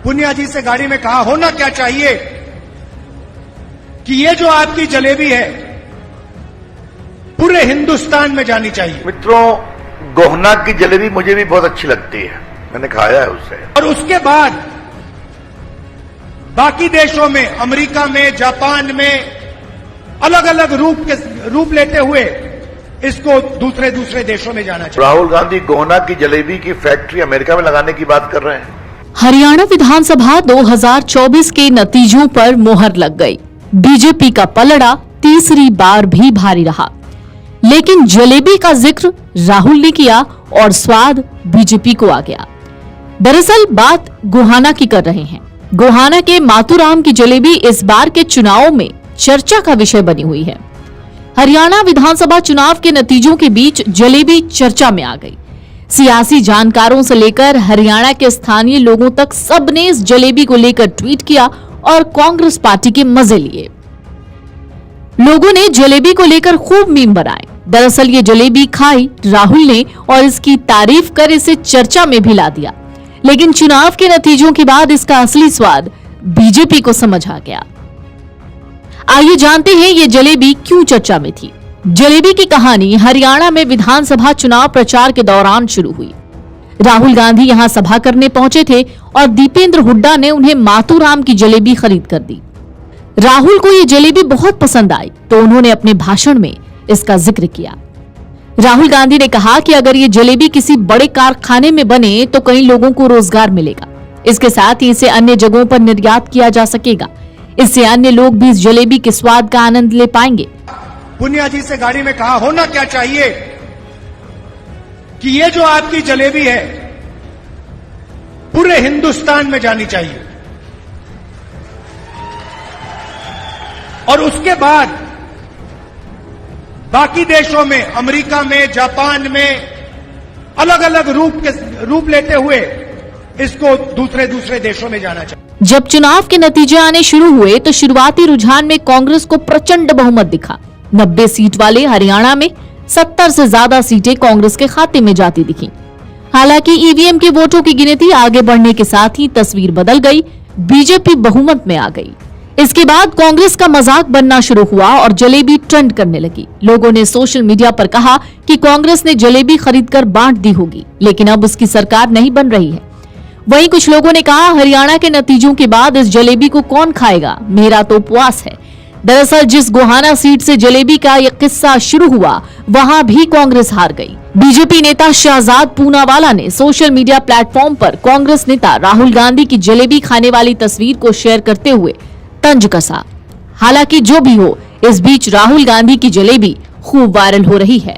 पुनिया जी से गाड़ी में कहा होना क्या चाहिए कि ये जो आपकी जलेबी है पूरे हिंदुस्तान में जानी चाहिए। मित्रों, गोहना की जलेबी मुझे भी बहुत अच्छी लगती है, मैंने खाया है उसे। और उसके बाद बाकी देशों में, अमेरिका में, जापान में अलग अलग रूप लेते हुए इसको दूसरे देशों में जाना चाहिए। राहुल गांधी गोहना की जलेबी की फैक्ट्री अमेरिका में लगाने की बात कर रहे हैं। हरियाणा विधानसभा 2024 के नतीजों पर मोहर लग गई। बीजेपी का पलड़ा तीसरी बार भी भारी रहा, लेकिन जलेबी का जिक्र राहुल ने किया और स्वाद बीजेपी को आ गया। दरअसल बात गोहाना की कर रहे हैं। गोहाना के मातूराम की जलेबी इस बार के चुनाव में चर्चा का विषय बनी हुई है। हरियाणा विधानसभा चुनाव के नतीजों के बीच जलेबी चर्चा में आ गई। सियासी जानकारों से लेकर हरियाणा के स्थानीय लोगों तक सबने इस जलेबी को लेकर ट्वीट किया और कांग्रेस पार्टी के मजे लिए। लोगों ने जलेबी को लेकर खूब मीम बनाए। दरअसल ये जलेबी खाई राहुल ने और इसकी तारीफ कर इसे चर्चा में भी ला दिया, लेकिन चुनाव के नतीजों के बाद इसका असली स्वाद बीजेपी को समझ आ गया। आइए जानते हैं ये जलेबी क्यों चर्चा में थी। जलेबी की कहानी हरियाणा में विधानसभा चुनाव प्रचार के दौरान शुरू हुई। राहुल गांधी यहां सभा करने पहुंचे थे और दीपेंद्र हुड्डा ने उन्हें मातूराम की जलेबी खरीद कर दी। राहुल को ये जलेबी बहुत पसंद आई तो उन्होंने अपने भाषण में इसका जिक्र किया। राहुल गांधी ने कहा कि अगर ये जलेबी किसी बड़े कारखाने में बने तो कई लोगों को रोजगार मिलेगा। इसके साथ ही इसे अन्य जगहों पर निर्यात किया जा सकेगा। इससे अन्य लोग भी इस जलेबी के स्वाद का आनंद ले पाएंगे। पुनिया जी से गाड़ी में कहा होना क्या चाहिए कि ये जो आपकी जलेबी है पूरे हिंदुस्तान में जानी चाहिए। और उसके बाद बाकी देशों में, अमेरिका में, जापान में अलग अलग रूप लेते हुए इसको दूसरे देशों में जाना चाहिए। जब चुनाव के नतीजे आने शुरू हुए तो शुरुआती रुझान में कांग्रेस को प्रचंड बहुमत दिखा। 90 सीट वाले हरियाणा में 70 से ज्यादा सीटें कांग्रेस के खाते में जाती दिखी। हालांकि ईवीएम के वोटों की गिनती आगे बढ़ने के साथ ही तस्वीर बदल गई। बीजेपी बहुमत में आ गई। इसके बाद कांग्रेस का मजाक बनना शुरू हुआ और जलेबी ट्रेंड करने लगी। लोगों ने सोशल मीडिया पर कहा कि कांग्रेस ने जलेबी खरीदकर बांट दी होगी, लेकिन अब उसकी सरकार नहीं बन रही है। वहीं कुछ लोगों ने कहा, हरियाणा के नतीजों के बाद इस जलेबी को कौन खाएगा, मेरा तो उपवास है। दरअसल जिस गोहाना सीट से जलेबी का यह किस्सा शुरू हुआ वहां भी कांग्रेस हार गई। बीजेपी नेता शहजाद पूनावाला ने सोशल मीडिया प्लेटफॉर्म पर कांग्रेस नेता राहुल गांधी की जलेबी खाने वाली तस्वीर को शेयर करते हुए तंज कसा। हालांकि जो भी हो, इस बीच राहुल गांधी की जलेबी खूब वायरल हो रही है।